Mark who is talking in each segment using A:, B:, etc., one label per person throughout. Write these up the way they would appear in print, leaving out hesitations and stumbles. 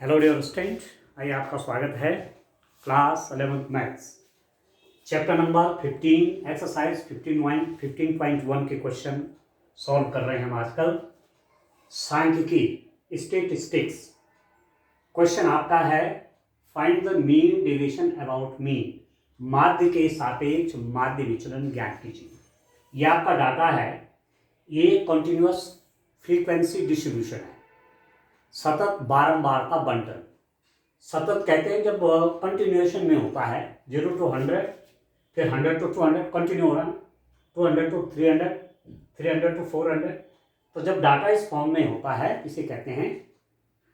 A: Hello dear student, आइए आपका स्वागत है class 11th maths chapter number 15 exercise 15.1 के क्वेश्चन सॉल्व कर रहे हैं हम आजकल। सांख्यिकी स्टैटिस्टिक्स क्वेश्चन आपका है find the mean deviation about mean, माध्य के सापेक्ष माध्य विचलन ज्ञात कीजिए। ये आपका डाटा है, ये कंटिन्यूअस फ्रीक्वेंसी डिस्ट्रीब्यूशन है, सतत बारंबारता बंटन। सतत कहते हैं जब कंटिन्यूएशन में होता है 0 to 100, फिर 100 to 200 कंटिन्यू हो रहा है, 200 to 300, 300 to 400। तो जब डाटा इस फॉर्म में होता है इसे कहते हैं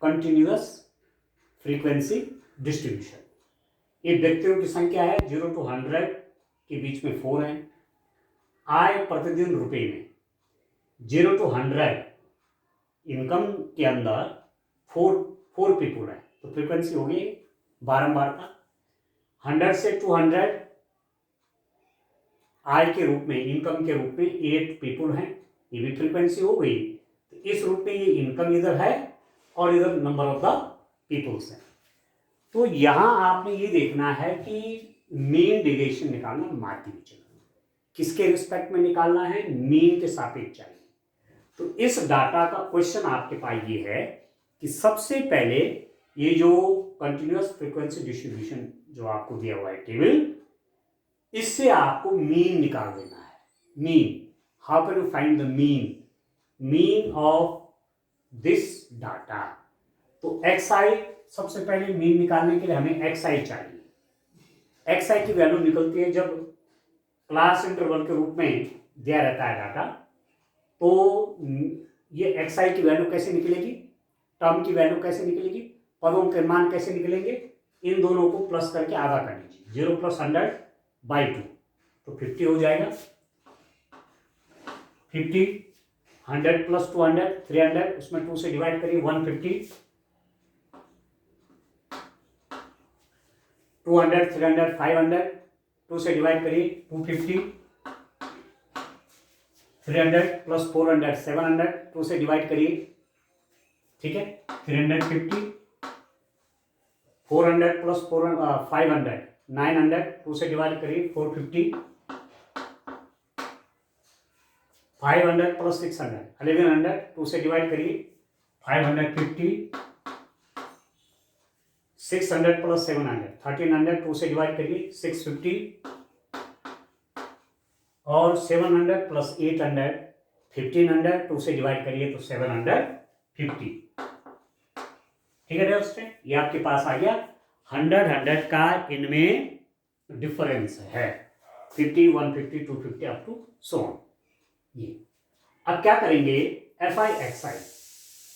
A: कंटिन्यूअस फ्रीक्वेंसी डिस्ट्रीब्यूशन। ये व्यक्तियों की संख्या है 0 to 100 के बीच में 4 है। आय प्रतिदिन रुपए में 0 to 100 इनकम के अंदर फोर पीपुल है, तो फ्रीक्वेंसी होगी बारंबारता। 100 से 200 आय के रूप में, इनकम के रूप में 8 पीपुल हैं, ये भी फ्रीक्वेंसी हो गई। तो इस रूप में ये इनकम इधर है और इधर नंबर ऑफ द पीपुल्स है। तो यहां आपने ये देखना है कि मीन डेविएशन निकालना, माध्य विचलन किसके रिस्पेक्ट में निकालना है, मीन के सापेक्ष चाहिए। तो इस डाटा का क्वेश्चन आपके पास ये है कि सबसे पहले ये जो कंटिन्यूअस फ्रीक्वेंसी डिस्ट्रीब्यूशन जो आपको दिया हुआ है टेबल, इससे आपको मीन निकाल देना है। Mean, how can you find the mean of this data. तो एक्सआई, सबसे पहले मीन निकालने के लिए हमें एक्सआई चाहिए। एक्सआई की वैल्यू निकलती है जब क्लास इंटरवल के रूप में दिया रहता है डाटा। तो ये एक्सआई की वैल्यू कैसे निकलेगी, टर्म की वैल्यू कैसे निकलेगी, पदों के मान कैसे निकलेंगे, इन दोनों को प्लस करके आधा कर लीजिए। 0 + 100/2 तो 50 हो जाएगा। 50, 100 + 200 300, उसमें 2 से डिवाइड करिए 150, 200 300 500, 2 से डिवाइड करिए 250, 300 + 400 700, 2 से डिवाइड करिए, ठीक है। 350, 400 + 500 900, 2 से डिवाइड करिए 450, 500 + 600 1100, 2 से डिवाइड करिए 550, 600 + 700 1300, 2 से डिवाइड करिए 650, और 700 + 800 1500, 2 से डिवाइड करिए तो 750। ठीक है दोस्तों, ये आपके पास आ गया 100 का इनमें डिफरेंस है 50 150 250 अप टू सो ऑन। ये अब क्या करेंगे, एफआई एक्सआई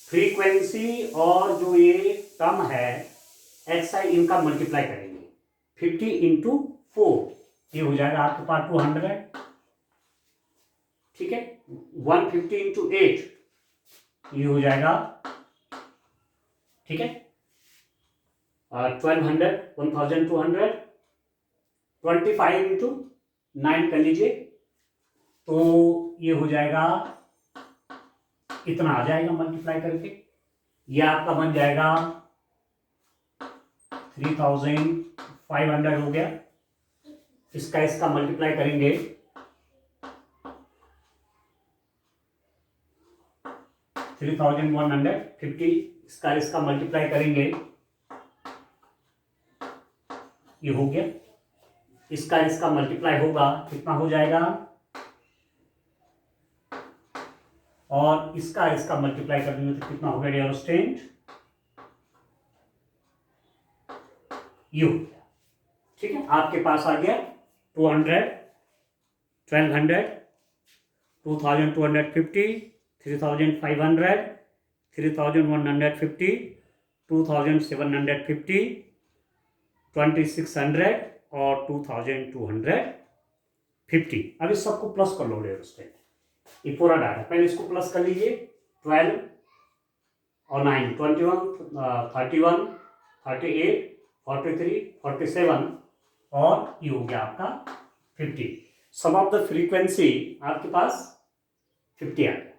A: फ्रीक्वेंसी और जो ये टर्म है एक्सआई, इनका मल्टीप्लाई करेंगे। 50 × 4 ये हो जाएगा आपके पास 200, ठीक है। 150 × 8 ये हो जाएगा, ठीक है। 1200 1200, 25 × 9 कर लीजिए तो ये हो जाएगा, इतना आ जाएगा मल्टीप्लाई करके। ये आपका बन जाएगा 3500 हो गया। इसका मल्टीप्लाई करेंगे 3150, इसका मल्टीप्लाई करेंगे, ये हो गया। इसका मल्टीप्लाई होगा, कितना हो जाएगा, और इसका मल्टीप्लाई कर देंगे तो कितना हो गया डियर स्टूडेंट, ये हो गया। ठीक है, आपके पास आ गया 200 1200 2250 3500 3150 2750 2600 और 2250। अब इस सबको प्लस कर लो डियर स्टूडेंट, ये पूरा डाटा पहले इसको प्लस कर लीजिए। 12 और 9 21 31 38 43 47 और ये हो गया आपका 50। सम ऑफ द फ्रीक्वेंसी आपके पास 50 आ गया।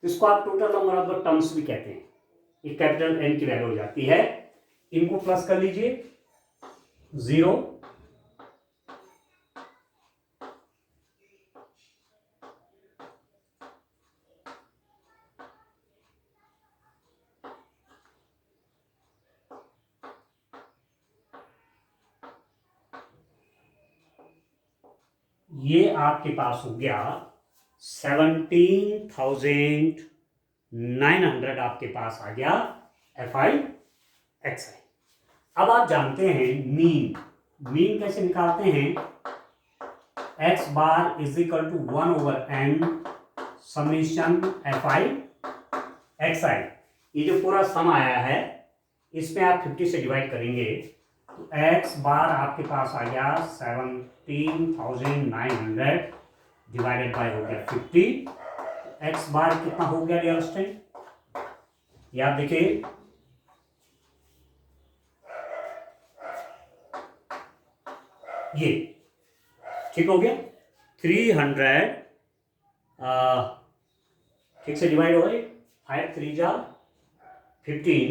A: इसको आप total number of the terms भी कहते हैं। ये कैपिटल एन की वैल्यू हो जाती है इनको प्लस कर लीजिए, 0, ये आपके पास हो गया 17,900 आपके पास आ गया FI XI। अब आप जानते हैं मीन कैसे निकालते हैं, x बार is equal to 1/n summation FI XI। ये जो पूरा सम आया है इसमें आप 50 से डिवाइड करेंगे तो x बार आपके पास आ गया 17,900 डिवाइडेड बाय हो गया 50। x बार कितना हो गया डियर स्टूडेंट, ये आप देखिए, ये ठीक हो गया 300, ठीक से डिवाइड हो गए, 5 3 जा 15,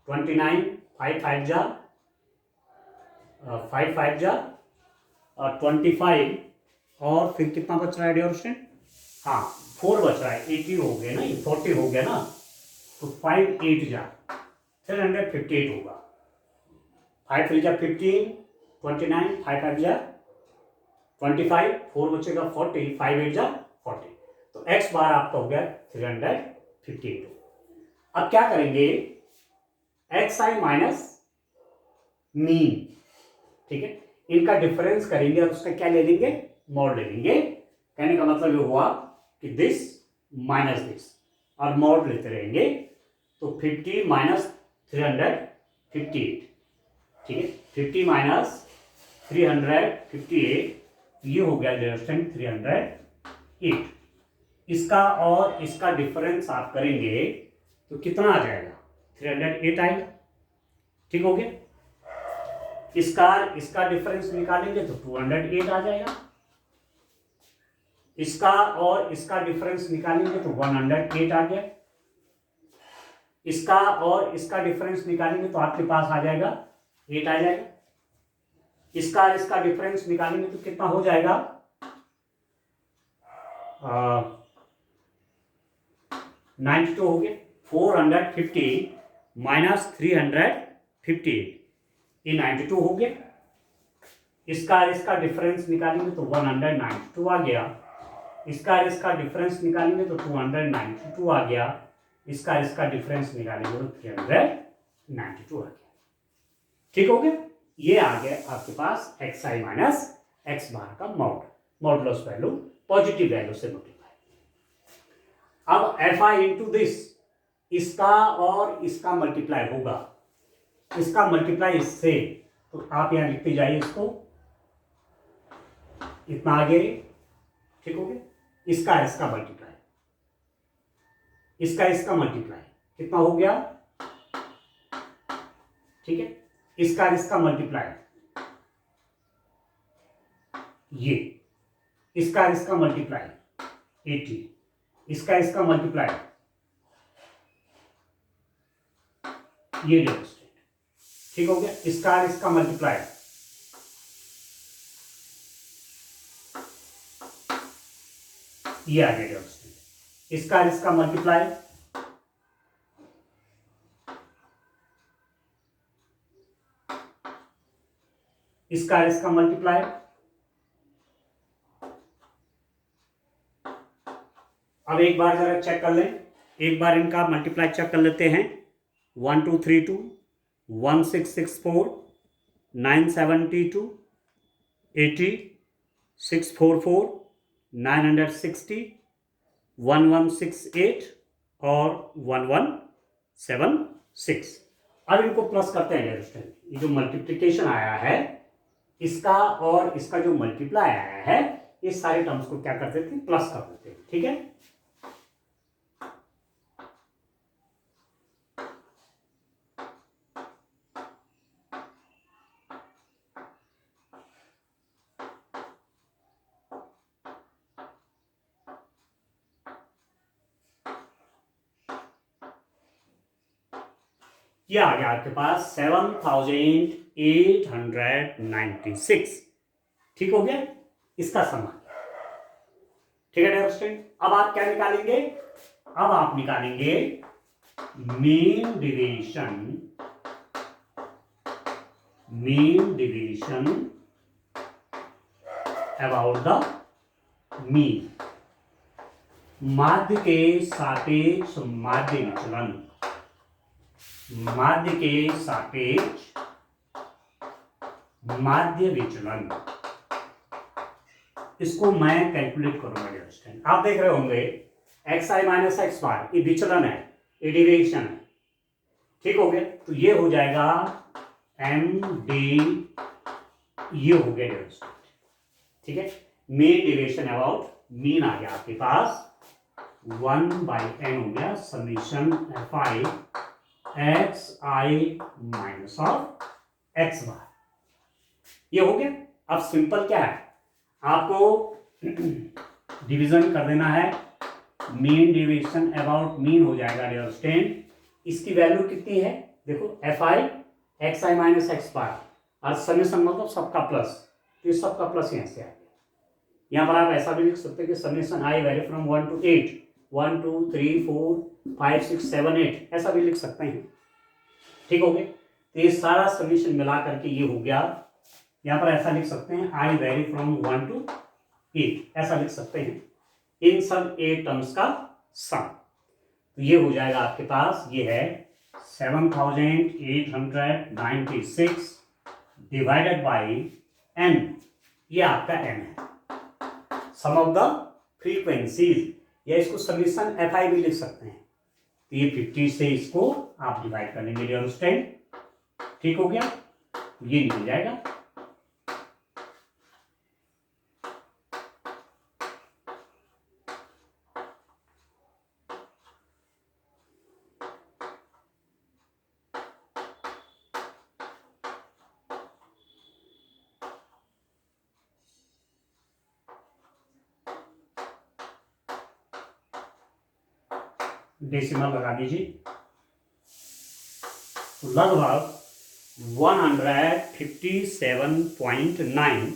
A: 29, 5 5 जा 5 5 जा 25, और फिर कितना बच रहा है डियर स्टूडेंट, हाँ 4 बच रहा है, 80 हो गया ना, 40 हो गया ना, तो 5 8 जा 358 होगा, 5 3 जा 15, 29, 5 5 जा 25, 4 बचेगा 40, 5 8 जा 40, तो x बार आपका हो गया 352। अब क्या करेंगे, XI माइनस मीन, ठीक है, इनका डिफरेंस करेंगे और उसका क्या ले लेंगे, मॉड ले लेंगे। कहने का मतलब ये हुआ कि दिस माइनस दिस, और मॉड लेते रहेंगे, तो 50 माइनस 358, ठीक है, 50 माइनस 358, ये हो गया डिस्टेंस 308। इसका और इसका डिफरेंस आप करेंगे तो कितना आ जाएगा, 308 आएगा, ठीक हो गया। इसका डिफरेंस निकालेंगे तो 208 आ जाएगा, इसका और इसका डिफरेंस निकालेंगे तो 108 आ गया, इसका और इसका डिफरेंस निकालेंगे तो आपके पास आ जाएगा 8 आ जाएगा, इसका इसका डिफरेंस निकालेंगे तो कितना हो जाएगा, 92 हो गया। 450 माइनस 358, ये 92 हो गया, इसका इसका डिफरेंस निकालेंगे तो 192 आ गया, इसका इसका डिफरेंस निकालेंगे तो 292 आ गया, इसका इसका डिफरेंस निकालेंगे तो 392 आ गया, ठीक हो गया। ये आ गया आपके पास XI माइनस एक्स बार का मॉडुलस वैल्यू, पॉजिटिव वैल्यू से मल्टीप्लाई। अब FI इंटू दिस, इसका और इसका मल्टीप्लाई होगा, इसका मल्टीप्लाई इससे, तो आप यहां लिखते जाइए इसको, इतना आगे, ठीक हो गया। इसका इसका मल्टीप्लाई, इसका इसका मल्टीप्लाई कितना हो गया, ठीक है, इसका इसका मल्टीप्लाई, ये इसका इसका मल्टीप्लाई 80, इसका इसका मल्टीप्लाई, ये डेमोस्ट्रेट, ठीक हो गया। इसका इसका मल्टीप्लाई, ये आ गया डेमोस्ट्रेट, इसका इसका मल्टीप्लाई, इसका इसका मल्टीप्लाई, अब एक बार जरा चेक कर लें, एक बार इनका मल्टीप्लाई चेक कर लेते हैं। 1232, 1664, 972, 80, 644, 960, 1168 और 1176। अब इनको प्लस करते हैं। ये जो मल्टीप्लिकेशन आया है, इसका और इसका जो मल्टीप्लाई आया है, इस सारे टर्म्स को क्या कर देते हैं, प्लस कर देते हैं, ठीक है। ये आ गया आपके पास 7896। ठीक हो गया, इसका सम आ गया। ठीक है डियर स्टूडेंट, अब आप क्या निकालेंगे? अब आप निकालेंगे mean division about the mean, माध्य के सापेक्ष माध्य विचलन, माध्य के सापेक्ष माध्य विचलन। इसको मैं कैलकुलेट करूंगा डियर स्टूडेंट। आप देख रहे होंगे x I minus X bar, ये विचलन है, ये डेरिवेशन है। ठीक हो गया, तो ये हो जाएगा एम डी, ये हो गया डियर स्टूडेंट। ठीक है, मीन डेरिवेशन अबाउट मीन आ गया आपके पास 1/n हो गया summation F I X I minus of X bar. ये हो गया। अब सिंपल क्या है, आपको डिवीजन कर देना है, मीन डिवीजन अबाउट मीन हो जाएगा डियर स्टूडेंट। इसकी वैल्यू कितनी है? देखो F I X I minus X bar और समेशन मतलब सबका प्लस, तो ये सबका प्लस यहाँ से आ गया। यहाँ पर आप ऐसा भी लिख सकते हैं कि summation I vary from 1 to 8, 1 2 3 4 5 6 7 8, ऐसा भी लिख सकते हैं। ठीक हो गया, तो ये सारा समेशन मिला करके ये हो गया। यहाँ पर ऐसा लिख सकते हैं आई वेरी फ्रॉम 1 to 8, ऐसा लिख सकते हैं। इन सब 8 टर्म्स का सम, तो ये हो जाएगा आपके पास, ये है 7896 डिवाइडेड बाई n, ये आपका n है, सम ऑफ द फ्रीक्वेंसीज, या इसको समीशन एफ आई भी लिख सकते हैं। तो ये 50 से इसको आप डिवाइड कर लेंगे डियर स्टूडेंट। ठीक हो गया, ये निकल जाएगा। डेसिमल लगा दीजिए, तो लगभग 157.9।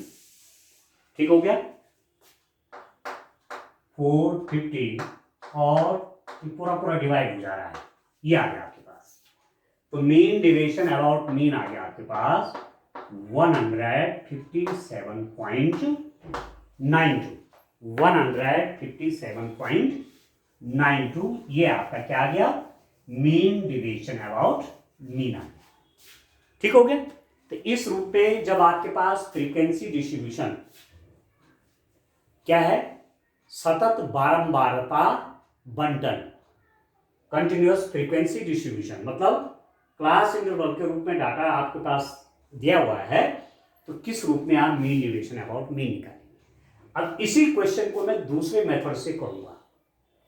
A: ठीक हो गया, 450, और पूरा पूरा डिवाइड हो जा रहा है, ये आ गया आपके पास। तो मीन डिविजन अबाउट मीन आ गया आपके पास 157.92, 157.92, ये आपका क्या आ गया? मीन डिवीजन अबाउट मीन आ गया। ठीक हो गया, तो इस रूप पे जब आपके पास फ्रीक्वेंसी डिस्ट्रीब्यूशन क्या है, सतत बारंबारता बंटन, कंटिन्यूअस फ्रीक्वेंसी डिस्ट्रीब्यूशन, मतलब क्लास इंटरवल के रूप में डाटा आपके पास दिया हुआ है, तो किस रूप में आप मीन डिवीजन अबाउट मीन निकालेंगे। अब इसी क्वेश्चन को मैं दूसरे मेथड से करूंगा,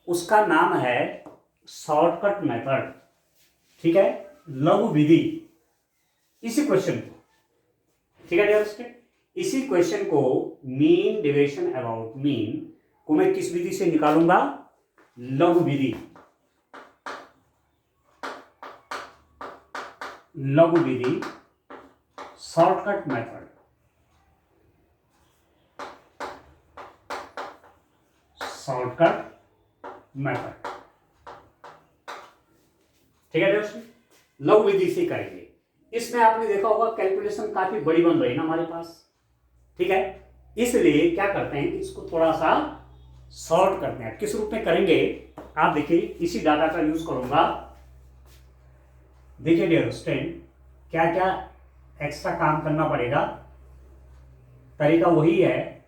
A: उसका नाम है शॉर्टकट मेथड। ठीक है, लघु विधि। इसी क्वेश्चन को, ठीक है डियर स्टूडेंट, इसी क्वेश्चन को मीन डिवीजन अबाउट मीन को मैं किस विधि से निकालूंगा? लघु विधि, लघु विधि, शॉर्टकट मेथड, शॉर्टकट मेथड। ठीक है दोस्तों, लघु विधि से करेंगे। इसमें आपने देखा होगा कैलकुलेशन काफी बड़ी बन रही ना हमारे पास। ठीक है, इसलिए क्या करते हैं, इसको थोड़ा सा शॉर्ट करते हैं। किस रूप में करेंगे आप देखिए, इसी डाटा का यूज करूंगा। देखिए डियर स्टूडेंट, क्या क्या एक्स्ट्रा काम करना पड़ेगा, तरीका वही है,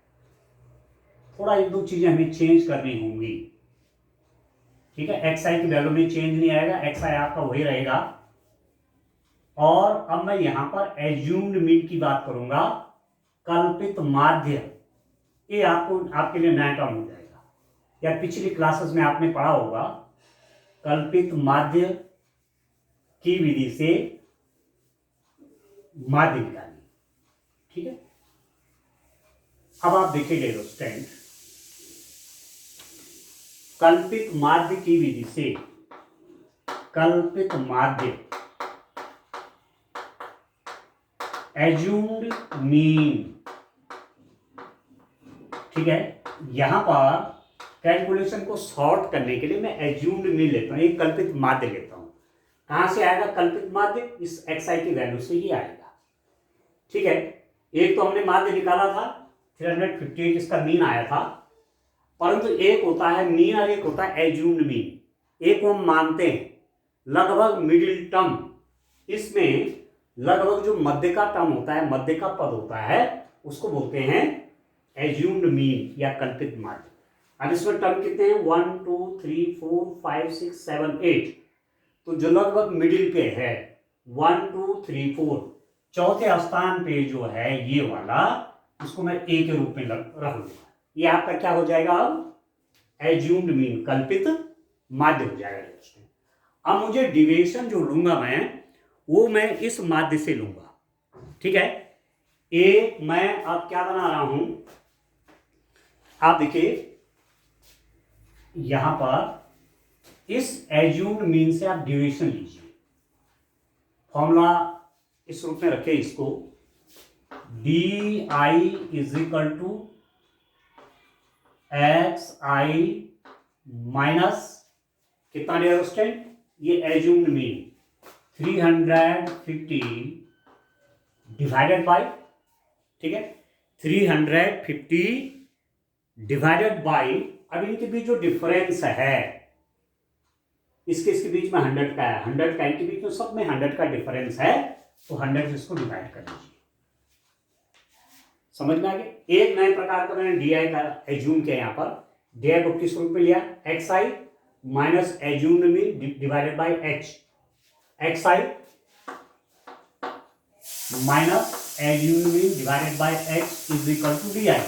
A: थोड़ा एक दो चीजें हमें चेंज करनी होंगी। ठीक है, एक्स आई की वैल्यू में चेंज नहीं आएगा, एक्स आई आपका वही रहेगा। और अब मैं यहां पर एज्यूम्ड मीन की बात करूंगा, कल्पित माध्य, ये आपको आपके लिए नया टर्म हो जाएगा, या पिछली क्लासेस में आपने पढ़ा होगा कल्पित माध्य की विधि से माध्य निकालनी। ठीक है, अब आप देखिए स्टूडेंट, कल्पित माध्य की विधि से, कल्पित माध्य एज्यूम्ड मीन, ठीक है। यहां पर कैलकुलेशन को शॉर्ट करने के लिए मैं एज्यूम्ड मीन लेता हूं, एक कल्पित माध्य लेता हूं। कहां से आएगा कल्पित माध्य? इस xi की वैल्यू से ही आएगा, ठीक है। एक तो हमने माध्य निकाला था 358, इसका मीन आया था, परंतु एक होता है मीन और एक होता है एज्यूम्ड मीन। एक को हम मानते हैं लगभग मिडिल टर्म, इसमें लगभग जो मध्य का टर्म होता है, मध्य का पद होता है, उसको बोलते हैं एज्यूम्ड मीन या कल्पित माध्य। अब इसमें टर्म कितने हैं? 1 2 3 4 5 6 7 8, तो जो लगभग मिडिल पे है 1 2 3 4, चौथे स्थान पे जो है ये वाला, उसको मैं ए के रूप में रख लूंगा। ये आपका क्या हो जाएगा? अब एज्यूम्ड मीन, कल्पित माध्य हो जाएगा। अब मुझे डिविएशन जो लूंगा मैं, वो मैं इस माध्य से लूंगा, ठीक है। एक मैं अब क्या बना रहा हूं, आप देखिए यहां पर इस एज्यूम्ड मीन से आप डिविएशन लीजिए। फॉर्मूला इस रूप में रखें इसको, D I is equal to X I minus कितना डियर स्टूडेंट? ये एज्यूम्ड मीन 350 डिवाइडेड बाय, ठीक है, 350 डिवाइडेड बाय, अब इनके बीच जो डिफरेंस है, इसके बीच में 100 का है, 100 का इनके बीच में, सब में 100 का डिफरेंस है, तो 100 से इसको डिवाइड कर दीजिए। समझ में आ गया? एक नए प्रकार का मैंने डी आई का एज्यूम किया, यहां पर डी आई को किस रूप में लिया? X I minus assumed mean divided by H, X I minus assumed mean divided by H is equal to D I,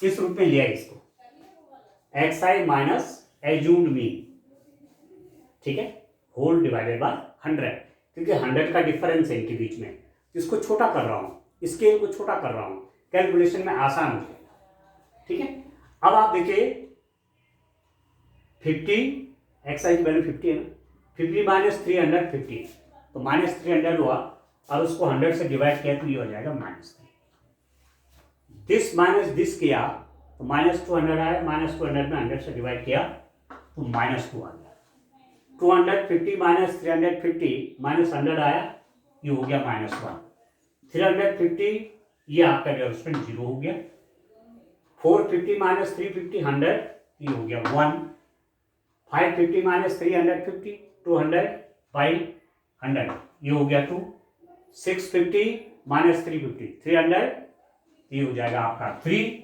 A: इस रूप में लिया इसको, X I minus assumed mean, ठीक है, होल डिवाइडेड बाय 100, क्योंकि 100 का डिफरेंस है इनके बीच में, इसको छोटा कर रहा हूं, स्केल को छोटा कर रहा हूं, कैलकुलेशन में आसान हो जाएगा, ठीक है। अब आप देखिए 50, एक्स आई की वैल्यू 50 है ना, 50 माइनस 350, तो माइनस 300 हुआ, और उसको 100 से डिवाइड किया तो ये हो जाएगा -3। दिस माइनस दिस किया तो -200 आया, -200 में 100 से डिवाइड किया तो -2 आ गया। 250 माइनस 350 -100 आया, ये हो गया -1। 350 ये आपका डिफरेंस 0 हो गया। 450 माइनस 350 100, ये हो गया 1। 550 माइनस 350 200 बाई 100, ये हो गया 2। 650 माइनस 350 300, ये हो जाएगा आपका 3।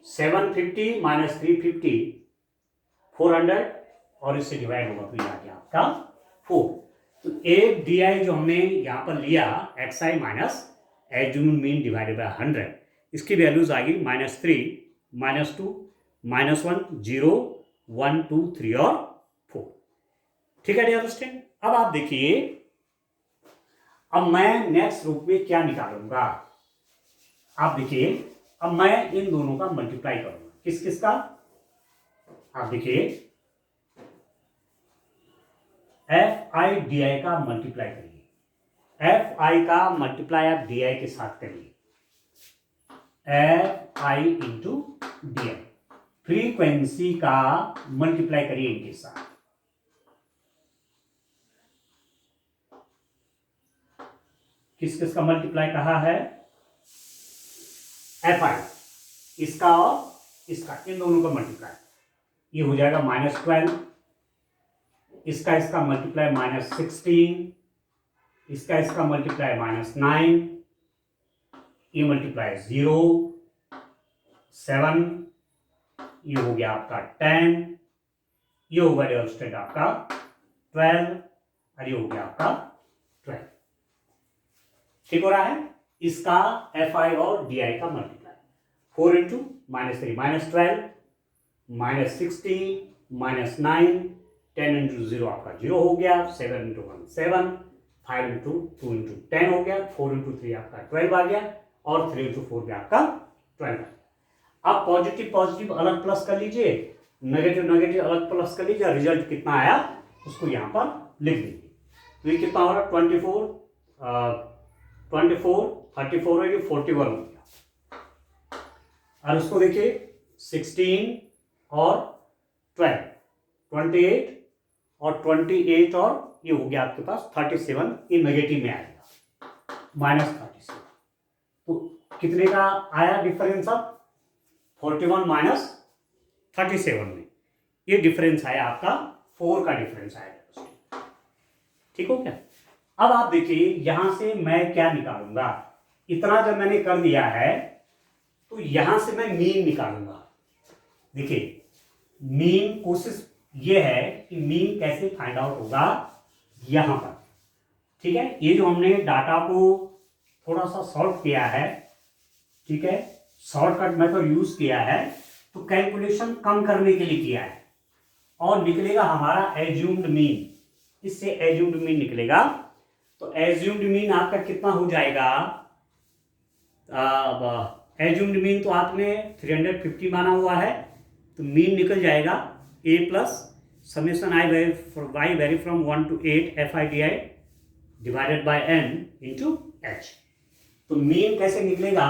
A: 750 माइनस 350 400, और इससे डिवाइड होगा तो ये आ गया आपका 4। तो एक डी आई जो हमने यहां पर लिया X I minus assumed mean divided bye 100, इसकी वैल्यूज आ गई -3, -2, -1, 0, 1, 2, 3 और 4, ठीक है डियर स्टूडेंट। अब आप देखिए, अब मैं नेक्स्ट रूप में क्या निकालूंगा, आप देखिए, अब मैं इन दोनों का मल्टीप्लाई करूंगा, किस किस का? आप देखिए एफ आई डी आई का मल्टीप्लाई करिए, एफ आई का मल्टीप्लाई आप डी आई के साथ करिए, F I into D I, frequency का मल्टीप्लाई करिए इनके साथ, किस किस का मल्टीप्लाई कहा है? एफ आई, इसका और इसका, इन दोनों का मल्टीप्लाई, ये हो जाएगा -12, इसका मल्टीप्लाई -16, इसका मल्टीप्लाई -9, ये मल्टीप्लाई 0, 7, ये हो गया आपका 10, ये होगा डियर स्टूडेंट आपका 12, और ये हो गया आपका 12, ठीक हो रहा है? इसका एफ आई और डी आई का मल्टीप्लाई, 4 इंटू -3 -12, -16 -9, 10 इंटू 0 आपका 0 हो गया, 7 इंटू 1 7, 5 इंटू 2 इंटू 10 हो गया, 4 इंटू 3 आपका 12 आ गया, और 3 इंटू 4 भी आपका 12। आप पॉजिटिव पॉजिटिव अलग प्लस कर लीजिए, नेगेटिव नेगेटिव अलग प्लस कर लीजिए, रिजल्ट कितना आया उसको यहाँ पर लिख लीजिए। तो ये कितना हो रहा है? 24 34 है, ये 41 हो गया। और उसको देखिए 16 और 12, 28 और 28 और ये हो गया आपके पास 37, ये नेगेटिव में आएगा -37। तो कितने का आया डिफरेंस अब 41 माइनस 37 में, ये डिफरेंस आया आपका 4 का डिफरेंस आया। ठीक हो क्या? अब आप देखिए यहां से मैं क्या निकालूंगा, इतना जब मैंने कर दिया है तो यहां से मैं मीन निकालूंगा। देखिए मीन कोशिश ये है कि मीन कैसे फाइंड आउट होगा यहां पर। ठीक है, ये जो हमने डाटा को थोड़ा सा शॉर्ट किया है, ठीक है, शॉर्टकट मेथड यूज किया है, तो कैलकुलेशन कम करने के लिए किया है, और निकलेगा हमारा एज्यूम्ड मीन। इससे एज्यूम्ड मीन निकलेगा। तो एज्यूम्ड मीन आपका कितना हो जाएगा, एज्यूम्ड मीन तो आपने 350 माना हुआ है, तो मीन निकल जाएगा a plus summation I Y vary from 1 to 8 FIDI divided by n into h। तो मीन कैसे निकलेगा,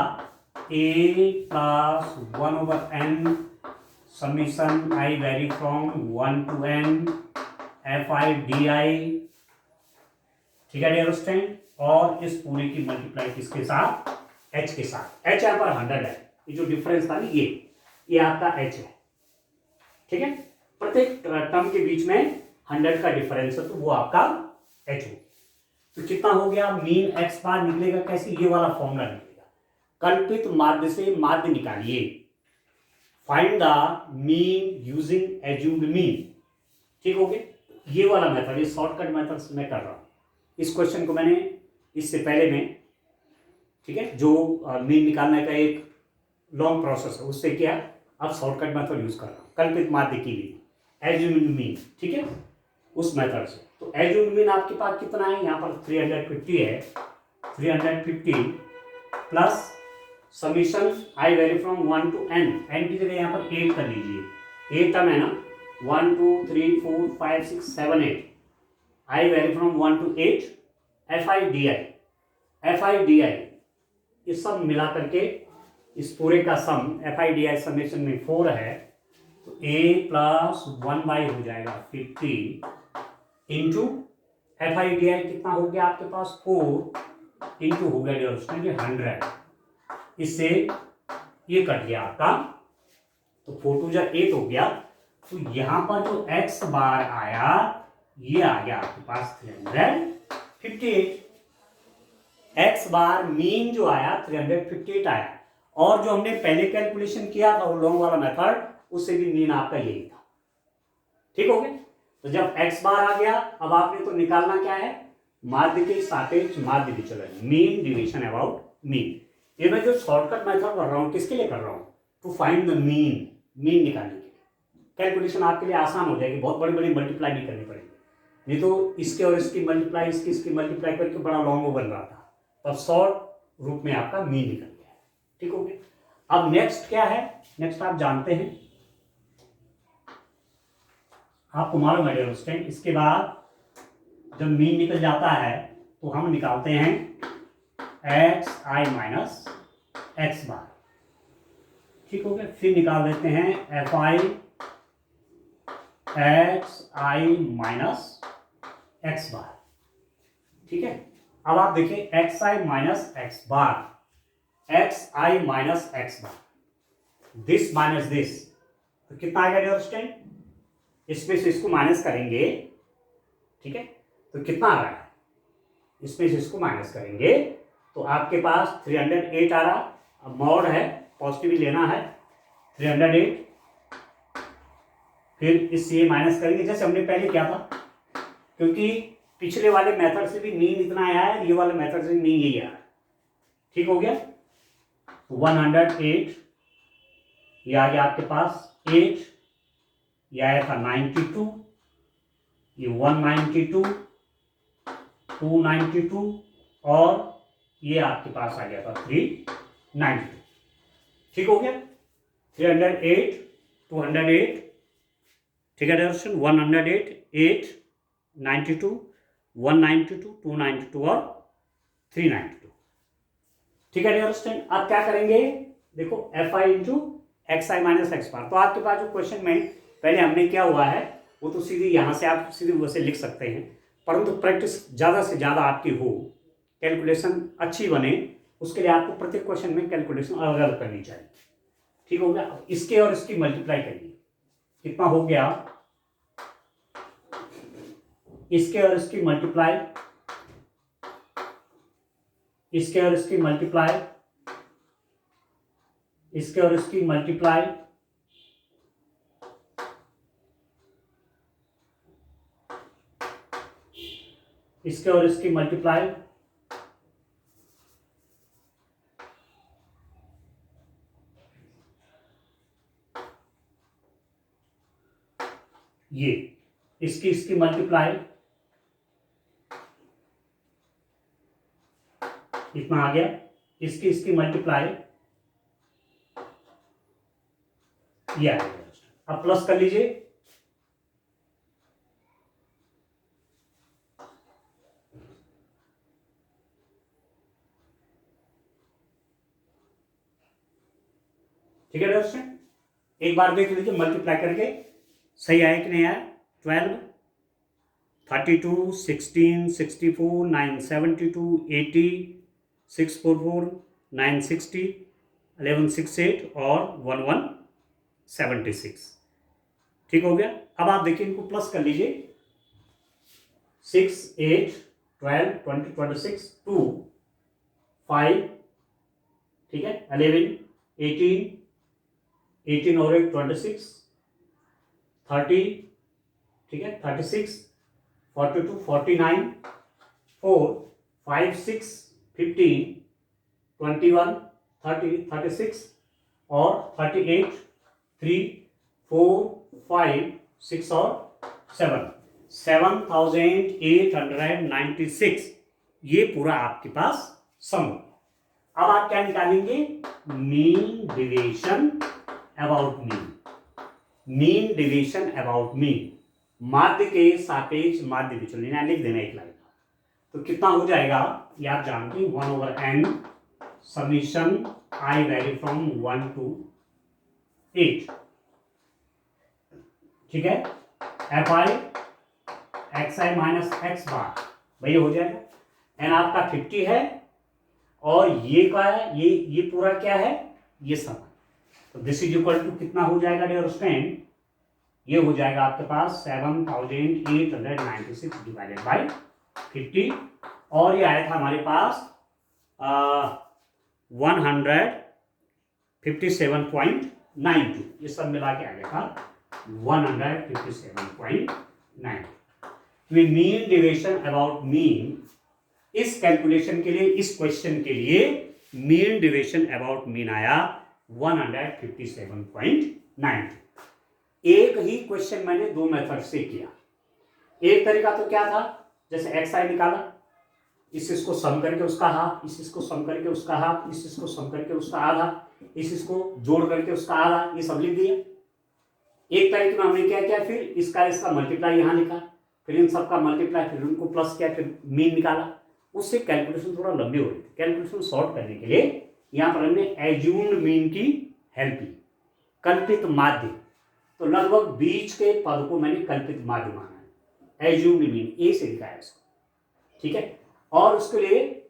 A: a plus 1/n summation I vary from 1 to n FIDI, ठीक है डियर स्टूडेंट, और इस पूरे की मल्टीप्लाई किसके साथ, h के साथ। h यहाँ पर 100 है, ये जो डिफरेंस था ना ये आपका h है। ठीक है, प्रत्येक टर्म के बीच में 100 का डिफरेंस है, तो वो आपका h हो। तो कितना हो गया, मीन x बार निकलेगा कैसे, ये वाला फॉर्मूला निकलेगा। कल्पित माध्य से माध्य निकालिए, find the mean using assumed mean. ठीक हो गया, ये वाला मेथड, ये शॉर्टकट मेथड से मैं कर रहा हूं। इस क्वेश्चन को मैंने इससे पहले में, ठीक है, जो मीन निकालने का एक लॉन्ग प्रोसेस है उससे किया, अब शॉर्टकट मेथड यूज कर रहा हूँ कल्पित माध्य के लिए, एज्यूम्ड मीन। ठीक है, उस मेथड से। तो एज्यूम्ड मीन आपके पास कितना है, यहाँ पर 350 है, 350 plus summation I vary from 1 to n, n की जगह यहाँ पर 8 कर लीजिए, 8 टर्म है ना, 1 2 3 4 5 6 7 8, आई वेरी फ्रॉम 1 to 8 FIDI ये सब मिला करके इस पूरे का सम FIDI समेशन में 4 है, तो a प्लस 1/, हो जाएगा 50 इंटू FIDI कितना हो गया आपके पास 4 इंटू हो गया 100। इससे ये कट गया आपका, तो 4 2 8 हो गया। तो यहां पर जो x बार आया ये आ गया आपके पास 358। x बार मीन जो आया 358 आया, और जो हमने पहले कैलकुलेशन किया था वो लॉन्ग वाला मेथड, उससे भी मीन आपका यही था। ठीक हो गया, तो जब x बार आ गया, अब आपने तो निकालना क्या है, माध्य के सापेक्ष माध्य विचलन, मीन डिवीजन अबाउट मीन। ये मैं जो शॉर्टकट मेथड कर रहा हूं किसके लिए कर रहा हूं, to find the mean, mean निकालने के लिए। कैलकुलेशन आपके लिए आसान हो जाएगी, बहुत बड़ी बड़ी मल्टीप्लाई नहीं करनी पड़ेगी, नहीं तो इसके और इसकी मल्टीप्लाई, इसकी मल्टीप्लाई करके बड़ा लॉन्ग बन रहा था, तब शॉर्ट रूप में आपका मीन निकल गया। ठीक हो गया। अब नेक्स्ट क्या है, नेक्स्ट आप जानते हैं, आपको मालूम है डियर स्टूडेंट, इसके बाद जब मीन निकल जाता है तो हम निकालते हैं xi माइनस x बार। ठीक हो गया, फिर निकाल देते हैं FI xi माइनस x बार। ठीक है, अब आप देखिए xi minus x bar, xi minus x bar, this minus this, तो कितना आएगा डियर स्टूडेंट, इसमें से इसको माइनस करेंगे, ठीक है, तो कितना आ रहा है, इसमें से इसको माइनस करेंगे तो आपके पास 308 आ रहा। अब मॉड है, पॉजिटिव लेना है, 308, फिर इससे माइनस करेंगे जैसे हमने पहले किया था, क्योंकि पिछले वाले मेथड से भी मीन इतना आया है, ये वाले मेथड से मीन यही आया है। ठीक हो गया, 108, ये आ गया आपके पास 8, ये आया था 92, ये 192, 292, और ये आपके पास आ गया था 392। ठीक हो गया, 308, 208, ठीक है दर्शन, 108, 8, 92, 192, 292 और 392। ठीक है डियर स्टूडेंट, आप क्या करेंगे, देखो F I into X I minus X bar. तो आपके पास जो क्वेश्चन में पहले हमने क्या हुआ है वो तो सीधी यहाँ से आप सीधी वैसे लिख सकते हैं, परंतु प्रैक्टिस ज़्यादा से ज़्यादा आपकी हो, कैलकुलेशन अच्छी बने, उसके लिए आपको प्रत्येक क्वेश्चन में कैलकुलेशन अलग अलग करनी चाहिए। ठीक हो गया। इसके और इसकी मल्टीप्लाई करिए, कितना हो गया, इसके और इसकी मल्टीप्लाई, इसके और इसकी मल्टीप्लाई, इसके और इसकी मल्टीप्लाई, इसके और इसकी मल्टीप्लाई, ये इसकी इसकी मल्टीप्लाई, इतना आ गया, इसकी इसकी मल्टीप्लाई, ये आ गया। अब प्लस कर लीजिए, ठीक है दोस्तों, एक बार देख लीजिए मल्टीप्लाई करके सही आया कि नहीं आया। 12, 32, 16, 64, 972, 80, 644, 960, 1168 और 1176। ठीक हो गया। अब आप देखिए इनको प्लस कर लीजिए, 6, 8, 12, 20, 26, 2, 5, ठीक है, 11, 18, 18 और 1 26, 30, ठीक है, 36, 42, 49, 4, 5, 6, 15, 21, 30, 36 और 38, 3, 4, 5, 6 और 7, 7896। ये पूरा आपके पास सम। अब आप क्या निकालेंगे, mean deviation about mean, mean deviation about mean, माध्य के सापेक्ष माध्य विचलन, लिख देना एक लाइन। तो कितना हो जाएगा ये आप जानते हैं, 1/n summation I vary from 1 to 8, ठीक है, F I X I minus X bar, भैया हो जाएगा। एन आपका 50 है और ये क्या है, ये पूरा क्या है, ये सब। तो दिस इज इक्वल टू कितना हो जाएगा डियर स्टूडेंट, ये हो जाएगा आपके पास 7896 डिवाइडेड बाई 50, और ये आया था हमारे पास 157.92, ये सब मिला के आ गया था 157.9। मीन डिविएशन अबाउट मीन, इस कैलकुलेशन के लिए, इस क्वेश्चन के लिए मीन डिविएशन अबाउट मीन आया 157.9। एक ही क्वेश्चन मैंने दो मेथड से किया। एक तरीका तो क्या था, जैसे एक्स आई निकाला, इसको सम करके उसका हाफ, इसको सम करके उसका हाफ, इसको सम करके उसका आधा, इसको जोड़ करके उसका आधा, ये सब लिख दिया। एक तरीके में हमने क्या किया, फिर इसका मल्टीप्लाई यहाँ लिखा, फिर इन सबका मल्टीप्लाई, फिर उनको प्लस किया, फिर मीन निकाला। उससे कैलकुलेशन थोड़ा लंबी हो रही थी। कैलकुलेशन शॉर्ट करने के लिए यहाँ पर हमने एज्यूम्ड मीन की हेल्प ली, कल्पित माध्य। तो लगभग बीच के पद को मैंने कल्पित माध्य माना है, एज्यूम्ड मीन, ए से लिखा है इसको, ठीक है। और उसके लिए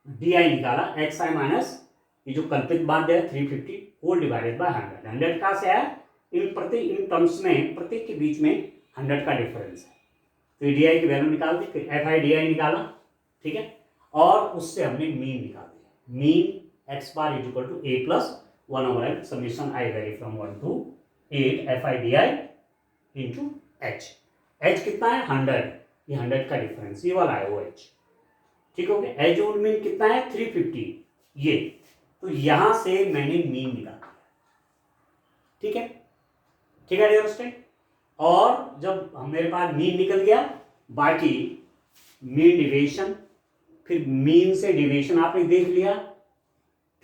A: डी आई निकाला, एक्स आई माइनस ये जो कल्पित माध्य है 350 होल डिवाइडेड बाय 100। 100 कहाँ से आया, इन टर्म्स में प्रत्येक के बीच में 100 का डिफरेंस है। तो डी आई की वैल्यू निकाल दी, फिर एफ आई डी आई निकाला, ठीक है, और उससे हमने मीन निकाल दिया। Mean X bar is equal to A plus 1/n summation I vary from 1 to 8 F I D I into H. H कितना है 100, ये 100 का डिफरेंस, ये वाला है वो एच, ठीक हो गया। एज्यूम्ड मीन कितना है 350, ये। तो यहां से मैंने मीन निकाला, ठीक है, ठीक है डियर स्टूडेंट। और जब मेरे पास मीन निकल गया, बाकी मीन डिविएशन, फिर मीन से डिविएशन आपने देख लिया,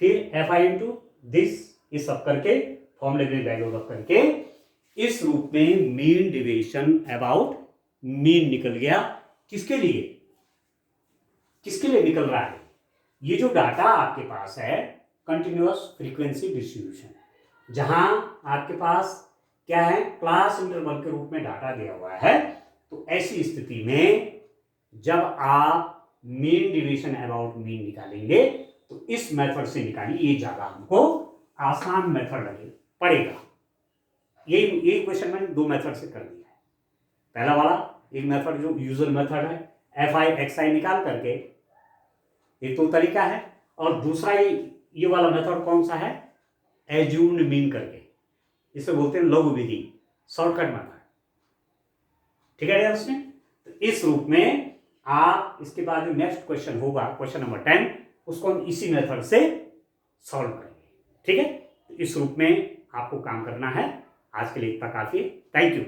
A: फिर एफ आई इंटू दिस, ये सब करके फॉर्मूले में वैल्यू रख करके इस रूप में मीन डिविएशन अबाउट मीन निकल गया। किसके लिए, किसके लिए निकल रहा है, ये जो डाटा आपके पास है कंटिन्यूअस फ्रीक्वेंसी डिस्ट्रीब्यूशन, जहां आपके पास क्या है, क्लास इंटरवल के रूप में डाटा दिया हुआ है, तो ऐसी स्थिति में जब आप मीन डिवीजन अबाउट मीन निकालेंगे तो इस मेथड से निकालिए, ये ज्यादा हमको आसान मेथड लगे पड़ेगा। यही क्वेश्चन मैंने दो मेथड से कर दिया है। पहला वाला एक मेथड जो यूजुअल मेथड है, एफ आई एक्स आई निकाल करके, एक तो तरीका है, और दूसरा ये वाला मेथड कौन सा है, एज्यूम्ड मीन करके, इसे बोलते हैं लघु विधि, शॉर्टकट मेथड। ठीक है यार, उसमें तो इस रूप में आप इसके बाद जो नेक्स्ट क्वेश्चन होगा, क्वेश्चन नंबर 10, उसको हम इसी मेथड से सॉल्व करेंगे। ठीक है, तो इस रूप में आपको काम करना है। आज के लिए इतना काफी है। Thank you.